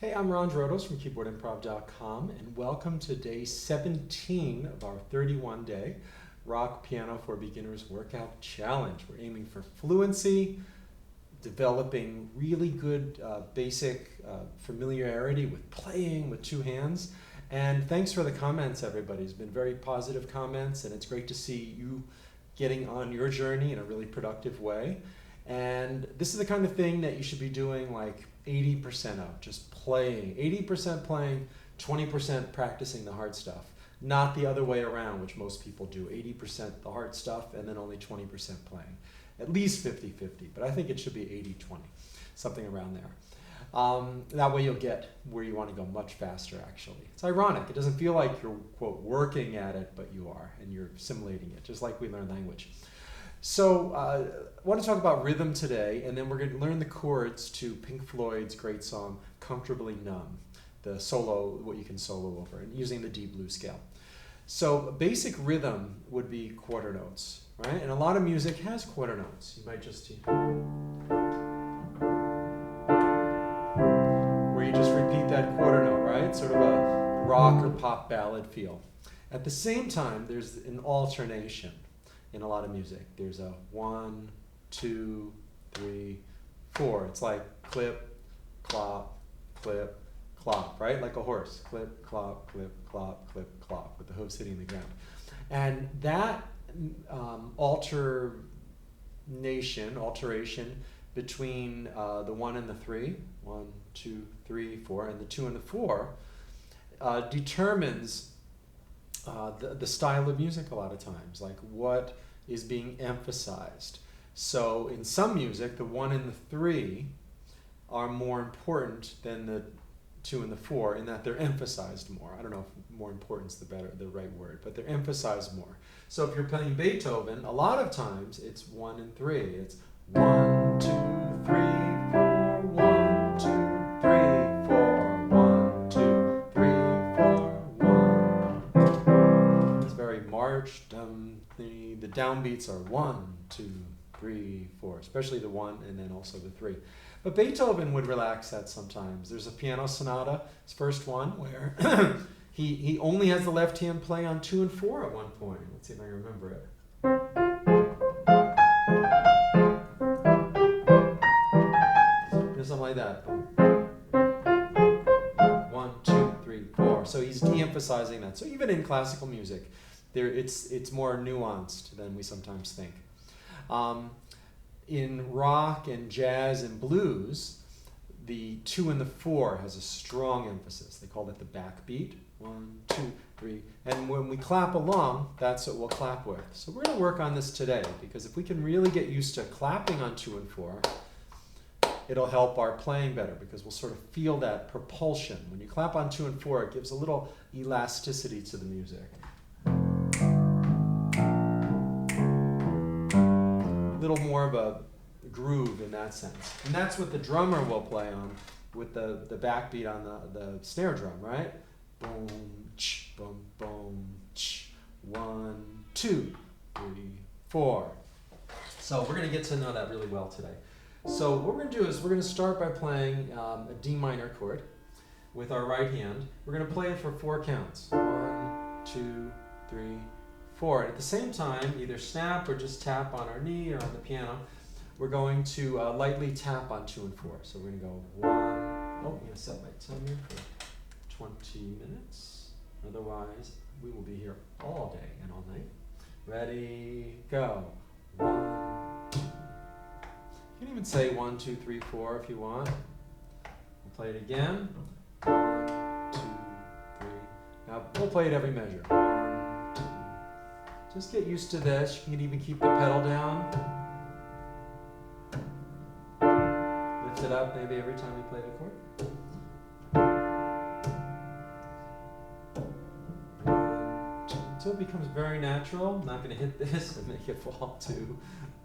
Hey, I'm Ron Drotos from KeyboardImprov.com, and welcome to day 17 of our 31-day Rock Piano for Beginners Workout Challenge. We're aiming for fluency, developing really good basic familiarity with playing with two hands. And thanks for the comments, everybody. It's been very positive comments, and it's great to see you getting on your journey in a really productive way. And this is the kind of thing that you should be doing like 80% of, just playing. 80% playing, 20% practicing the hard stuff. Not the other way around, which most people do. 80% the hard stuff and then only 20% playing. At least 50-50, but I think it should be 80-20, something around there. That way you'll get where you want to go much faster, actually. It's ironic. It doesn't feel like you're, quote, working at it, but you are, and you're assimilating it, just like we learn language. So I want to talk about rhythm today, and then we're going to learn the chords to Pink Floyd's great song, Comfortably Numb, the solo, what you can solo over, and using the D blues scale. So basic rhythm would be quarter notes, right? And a lot of music has quarter notes. You might just, where you just repeat that quarter note, right? Sort of a rock or pop ballad feel. At the same time, there's an alternation. In a lot of music, there's a 1, 2, 3, 4. It's like clip, clop, right? Like a horse. Clip, clop, clip, clop, with the hooves hitting the ground. And that alteration between the 1 and the 3, 1, 2, 3, 4, and the 2 and the 4 determines the style of music a lot of times, like what is being emphasized. So in some music, the 1 and the 3 are more important than the 2 and the 4 in that they're emphasized more. I don't know if more importance is the right word, but they're emphasized more. So if you're playing Beethoven, a lot of times it's 1 and 3. It's 1, 2, 3, 4, 1, 2, 3, 4, 1, 2, 3, 4, 1. It's very marched. The downbeats are 1, 2, 3, 4, especially the 1 and then also the 3. But Beethoven would relax that sometimes. There's a piano sonata, his first one, where he only has the left hand play on 2 and 4 at one point. Let's see if I can remember it. There's something like that. 1, 2, 3, 4. So he's de-emphasizing that. So even in classical music, it's more nuanced than we sometimes think. In rock and jazz and blues, the 2 and the 4 has a strong emphasis. They call it the backbeat. 1, 2, 3. And when we clap along, that's what we'll clap with. So we're going to work on this today, because if we can really get used to clapping on 2 and 4, it'll help our playing better, because we'll sort of feel that propulsion. When you clap on 2 and 4, it gives a little elasticity to the music. Little more of a groove in that sense. And that's what the drummer will play on with the backbeat on the snare drum, right? Boom, ch, boom, boom, ch. 1, 2, 3, 4. So we're going to get to know that really well today. So what we're going to do is we're going to start by playing a D minor chord with our right hand. We're going to play it for 4 counts. 1, 2, 3, 4. And at the same time, either snap or just tap on our knee or on the piano. We're going to lightly tap on 2 and 4. So we're going to go 1. Oh, I'm going to set my timer for 20 minutes. Otherwise, we will be here all day and all night. Ready, go. 1, 2. You can even say 1, 2, 3, 4 if you want. We'll play it again. 1, 2, 3. Now we'll play it every measure. 1, 2. Just get used to this. You can even keep the pedal down. Lift it up maybe every time you play the chord. 1, 2. Until it becomes very natural. I'm not going to hit this and make it fall. 2,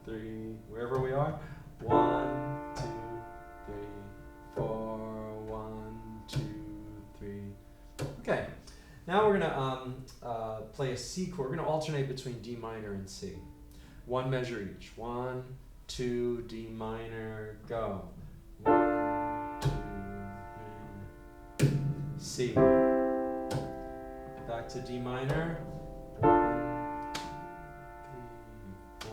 3, wherever we are. 1, 2, 3, 4. 1, 2, 3. Okay. Now we're going to play a C chord. We're going to alternate between D minor and C. 1 measure each. 1, 2, D minor, go. 1, 2, 3, C. Back to D minor. 1, 3,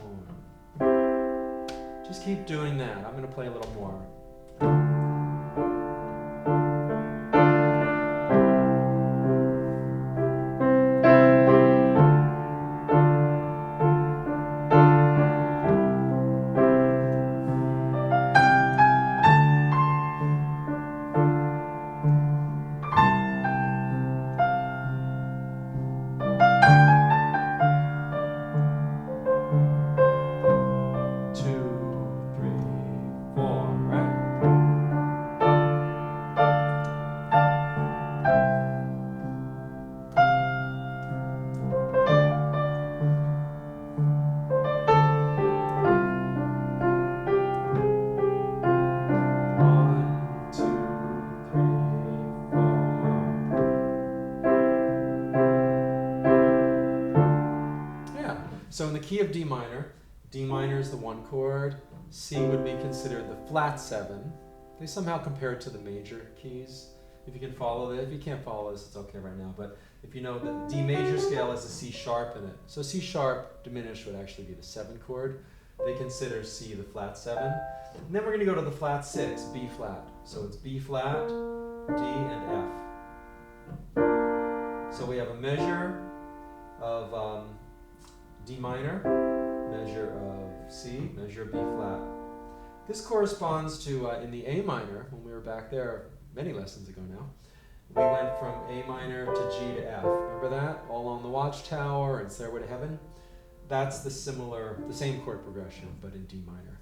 4. Just keep doing that. I'm going to play a little more. So in the key of D minor is the 1 chord, C would be considered the flat 7. They somehow compare it to the major keys. If you can follow it, if you can't follow this, it's okay right now, but if you know the D major scale has a C sharp in it. So C sharp diminished would actually be the 7 chord. They consider C the flat 7. And then we're going to go to the flat 6, B flat. So it's B flat, D, and F. So we have a measure of D minor, measure of C, measure of B flat. This corresponds to, in the A minor, when we were back there many lessons ago now, we went from A minor to G to F. Remember that? All on the Watchtower and Stairway to Heaven. That's the same chord progression, but in D minor.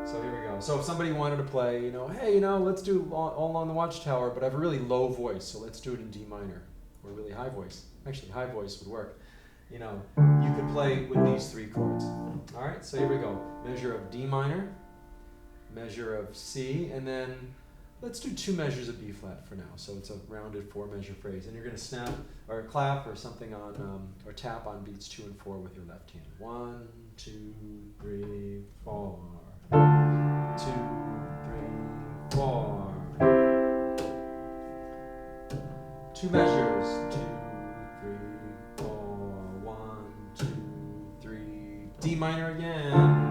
So here we go. So if somebody wanted to play, hey, let's do All Along the Watchtower, but I have a really low voice, so let's do it in D minor, or a really high voice. Actually, high voice would work. You could play with these 3 chords. All right, so here we go. Measure of D minor, measure of C, and then let's do 2 measures of B flat for now. So it's a rounded 4-measure phrase. And you're going to snap or clap or something on, or tap on beats 2 and 4 with your left hand. 1, 2, 3, 4. 2, 3, 4. 2 measures. 2, 3, 4. 1, 2, 3. D minor again.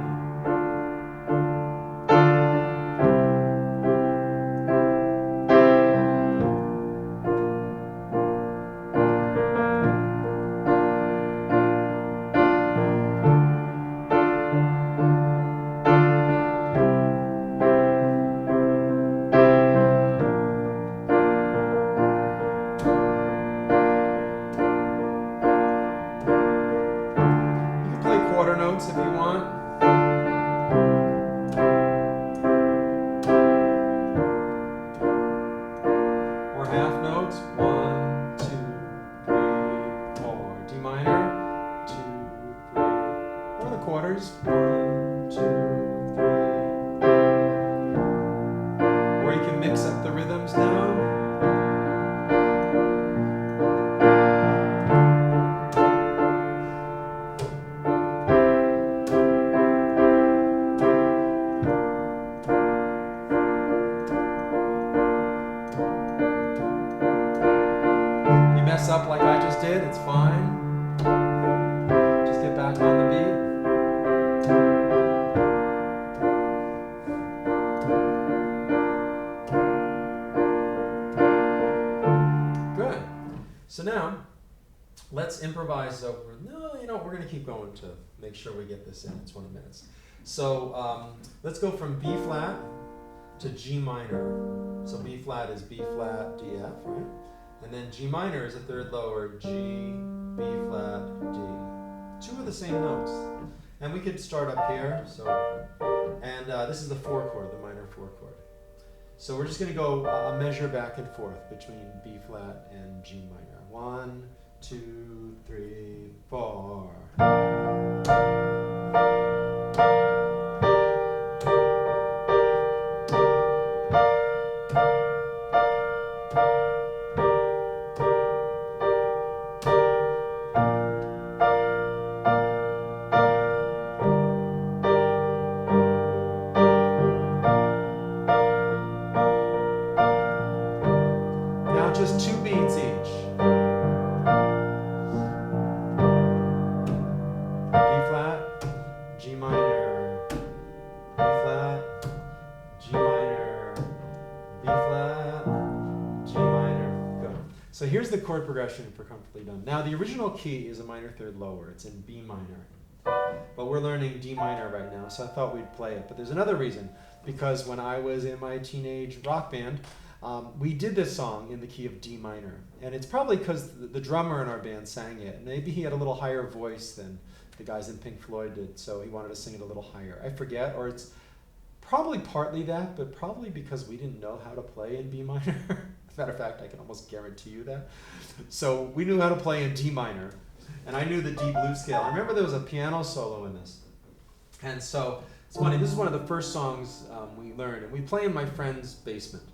If you want. Or half notes. 1, 2, 3, 4. D minor. 2, 3. Or the quarters. 1, 2, 3. Or you can mix up the rhythms now. Up like I just did, it's fine. Just get back on the beat. Good. So now, let's improvise over. We're going to keep going to make sure we get this in 20 minutes. So let's go from B flat to G minor. So B flat is B flat, D, F, right? And then G minor is a third lower, G, B flat, D. 2 of the same notes. And we could start up here, and this is the 4 chord, the minor 4 chord. So we're just going to go a measure back and forth between B flat and G minor. 1, 2, 3, 4. just 2 beats each. B flat, G minor, B flat, G minor, B flat, G minor. Good. So here's the chord progression if we're comfortably done. Now the original key is a minor third lower. It's in B minor. But we're learning D minor right now, so I thought we'd play it. But there's another reason, because when I was in my teenage rock band, we did this song in the key of D minor. And it's probably because the drummer in our band sang it. Maybe he had a little higher voice than the guys in Pink Floyd did, so he wanted to sing it a little higher. I forget, or it's probably partly that, but probably because we didn't know how to play in B minor. As a matter of fact, I can almost guarantee you that. So we knew how to play in D minor, and I knew the D blues scale. I remember there was a piano solo in this. And so it's funny, this is one of the first songs we learned, and we play in my friend's basement.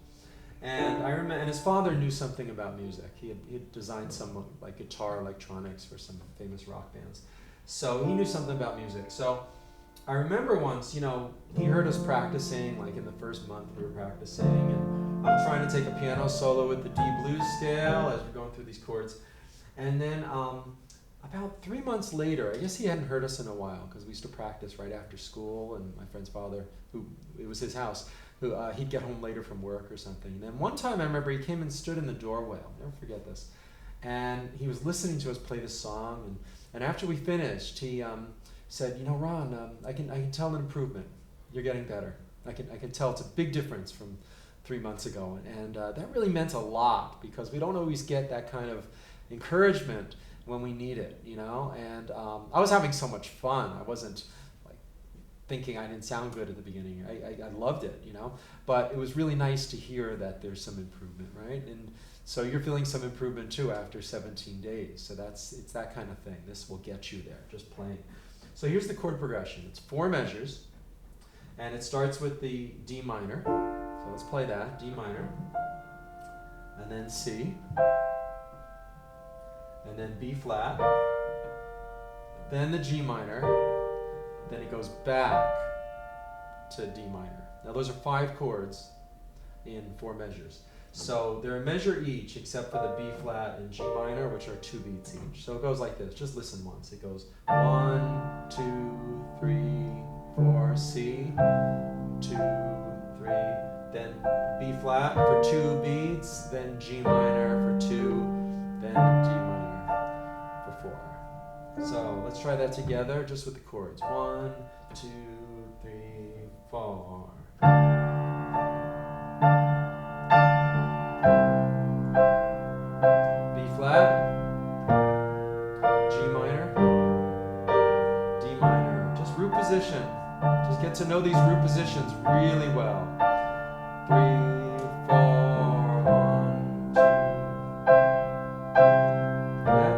And I remember, and his father knew something about music. He had designed some like guitar electronics for some famous rock bands. So he knew something about music. So I remember once, he heard us practicing, like in the first month we were practicing, and I'm trying to take a piano solo with the D blues scale as we're going through these chords. And then about 3 months later, I guess he hadn't heard us in a while, because we used to practice right after school, and my friend's father, it was his house, he'd get home later from work or something. And then one time I remember he came and stood in the doorway, I'll never forget this, and he was listening to us play this song, and after we finished, he said, Ron, I can tell an improvement. You're getting better. I can tell it's a big difference from 3 months ago. And that really meant a lot, because we don't always get that kind of encouragement when we need it, And I was having so much fun. I wasn't like thinking I didn't sound good at the beginning. I loved it, But it was really nice to hear that there's some improvement, right? And so you're feeling some improvement too after 17 days. So it's that kind of thing. This will get you there, just playing. So here's the chord progression. It's 4 measures, and it starts with the D minor. So let's play that, D minor, and then C, and then B flat, then the G minor, then it goes back to D minor. Now those are 5 chords in 4 measures. So they're a measure each except for the B flat and G minor, which are 2 beats each. So it goes like this. Just listen once. It goes 1, 2, 3, 4, C, 2, 3, then B flat for 2 beats, then G minor for 2, then D minor for 4. So let's try that together just with the chords. 1, 2, 3, 4. Position. Just get to know these root positions really well. 3, 4, 1, 2. Yeah.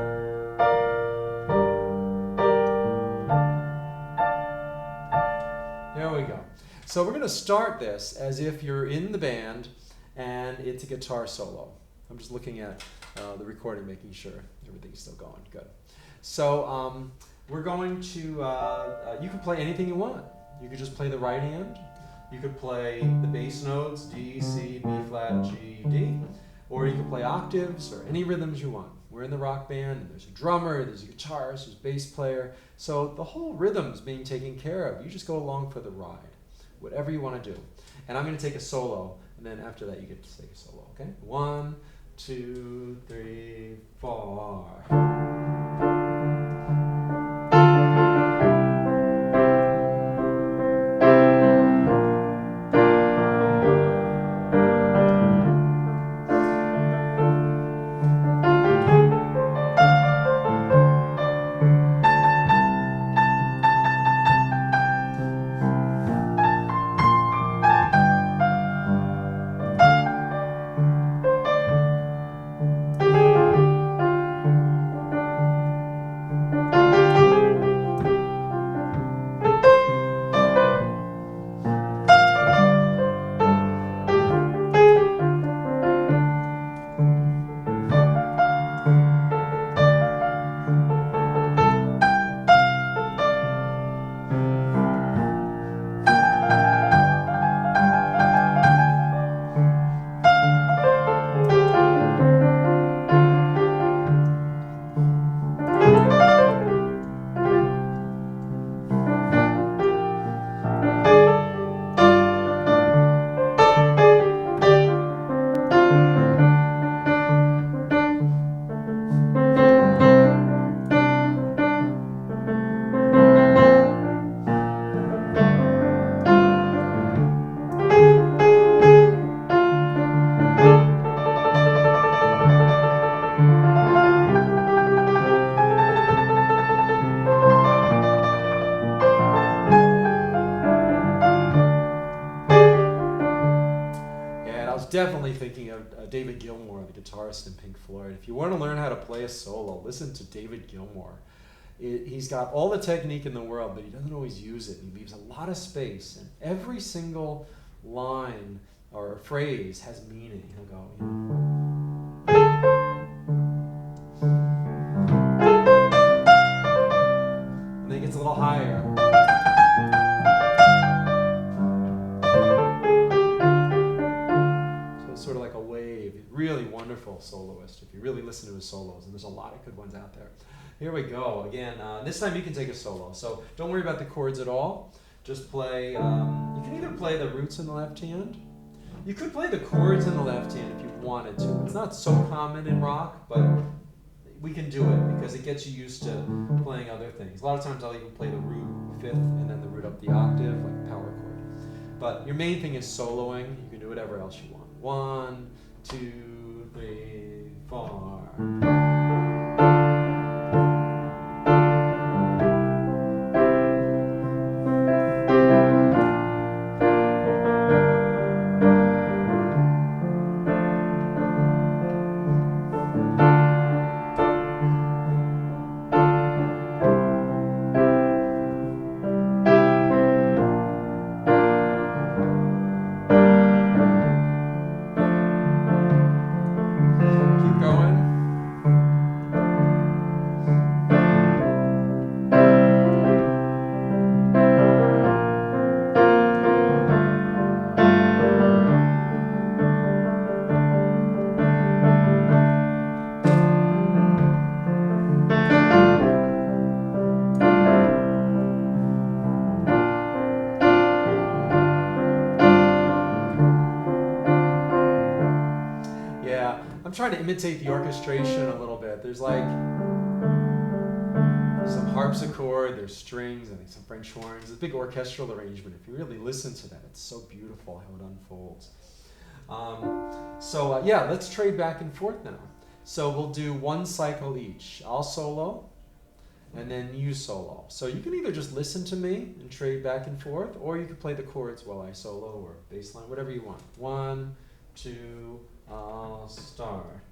There we go. So we're going to start this as if you're in the band and it's a guitar solo. I'm just looking at the recording, making sure everything's still going. Good. So we're going to, you can play anything you want. You could just play the right hand. You could play the bass notes, D, C, B flat, G, D. Or you could play octaves or any rhythms you want. We're in the rock band, and there's a drummer, there's a guitarist, there's a bass player. So the whole rhythm's being taken care of. You just go along for the ride, whatever you want to do. And I'm going to take a solo, and then after that you get to take a solo, okay? 1, 2, 3, 4. David Gilmour, the guitarist in Pink Floyd. If you want to learn how to play a solo, listen to David Gilmour. He's got all the technique in the world, but he doesn't always use it. He leaves a lot of space, and every single line or phrase has meaning. He'll go, you know, and then he gets a little higher. So it's sort of like a wave. Really wonderful soloist if you really listen to his solos, and there's a lot of good ones out there. Here we go again. This time you can take a solo, so don't worry about the chords at all. Just play. You can either play the roots in the left hand. You could play the chords in the left hand if you wanted to. It's not so common in rock, but we can do it because it gets you used to playing other things. A lot of times I'll even play the root fifth and then the root up the octave, like a power chord. But your main thing is soloing. You can do whatever else you want. 1, 2, 3, 4. I'm trying to imitate the orchestration a little bit. There's like some harpsichord, there's strings, I think some French horns. It's a big orchestral arrangement. If you really listen to that, it's so beautiful how it unfolds. Yeah, let's trade back and forth now. So we'll do one cycle each. I'll solo, and then you solo. So you can either just listen to me and trade back and forth, or you can play the chords while I solo, or bass line, whatever you want. 1, 2, I'll start.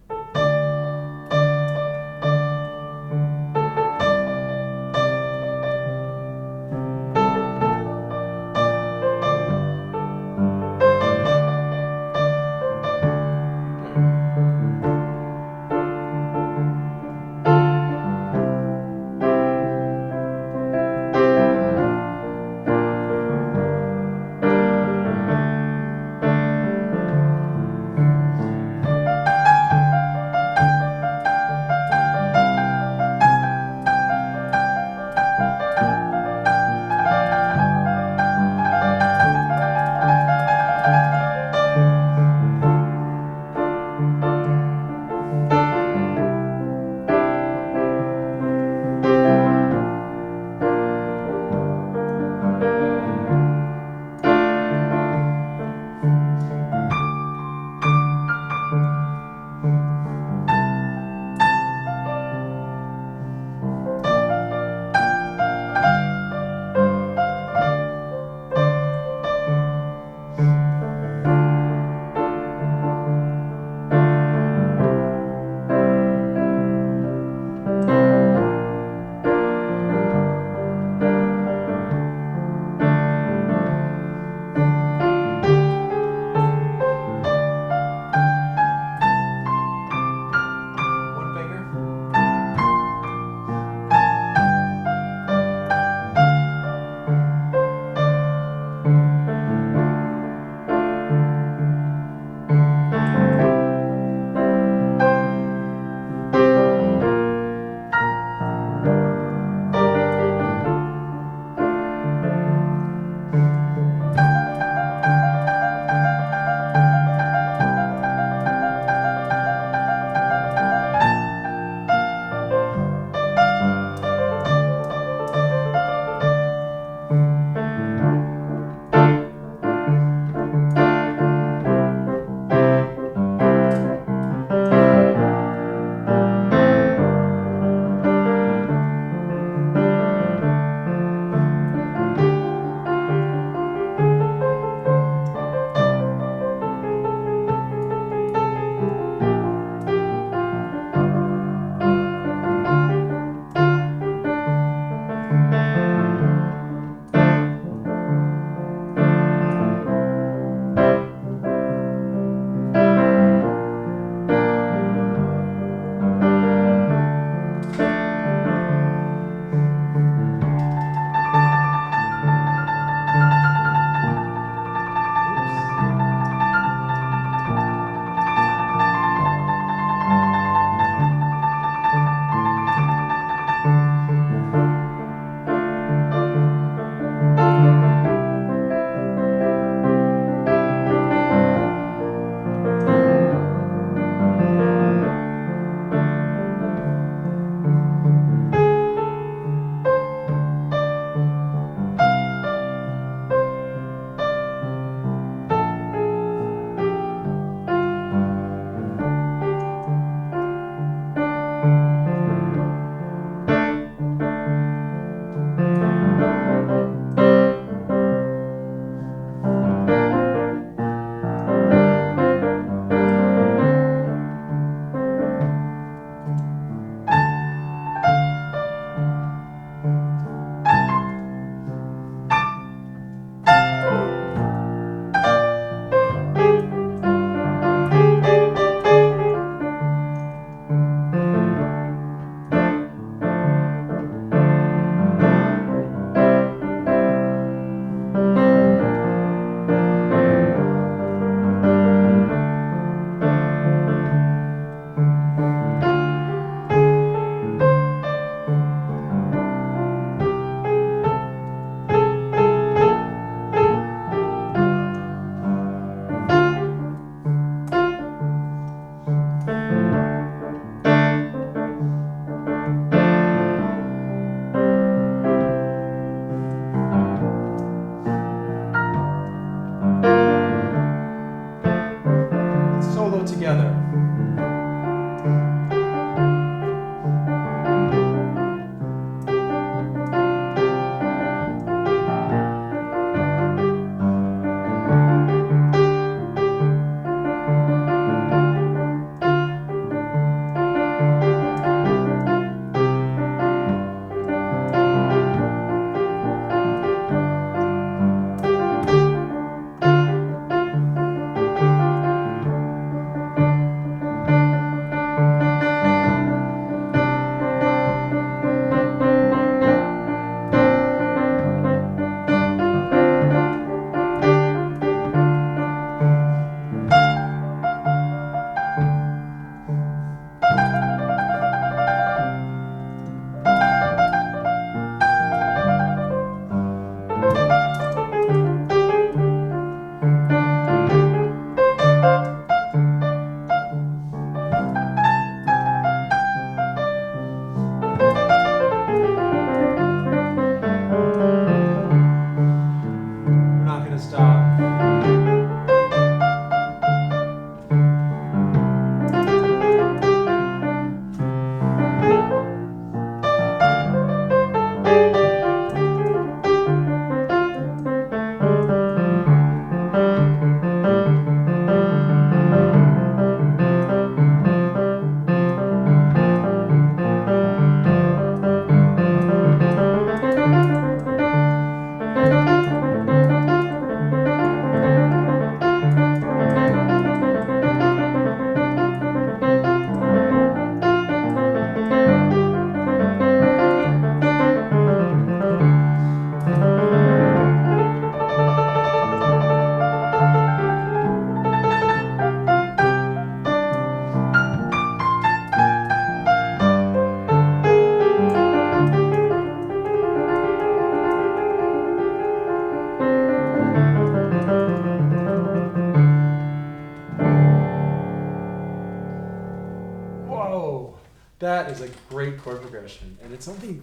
That is a great chord progression, and it's only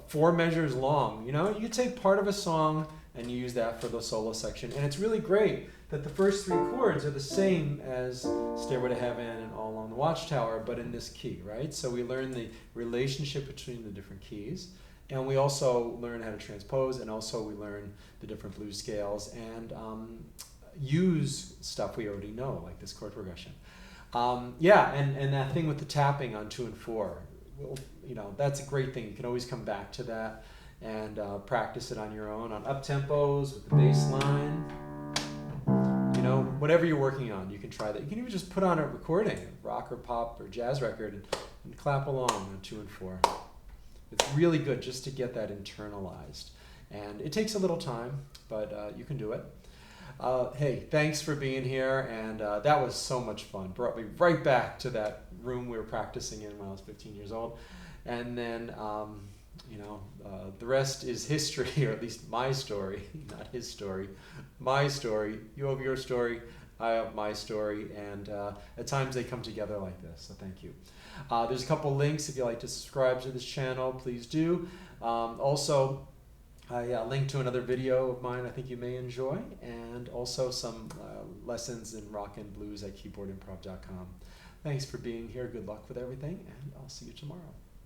4 measures long. You take part of a song and you use that for the solo section, and it's really great that the first 3 chords are the same as Stairway to Heaven and All Along the Watchtower, but in this key, right? So we learn the relationship between the different keys, and we also learn how to transpose, and also we learn the different blues scales and use stuff we already know, like this chord progression. Yeah, and that thing with the tapping on 2 and 4, that's a great thing. You can always come back to that and practice it on your own, on up tempos with the bass line. Whatever you're working on, you can try that. You can even just put on a recording, a rock or pop or jazz record, and clap along on 2 and 4. It's really good just to get that internalized. And it takes a little time, but you can do it. Hey, thanks for being here, and that was so much fun. Brought me right back to that room we were practicing in when I was 15 years old. And then, the rest is history, or at least my story, not his story. My story. You have your story, I have my story, and at times they come together like this, so thank you. There's a couple links if you'd like to subscribe to this channel, please do. Also, link to another video of mine I think you may enjoy, and also some lessons in rock and blues at KeyboardImprov.com. Thanks for being here. Good luck with everything, and I'll see you tomorrow.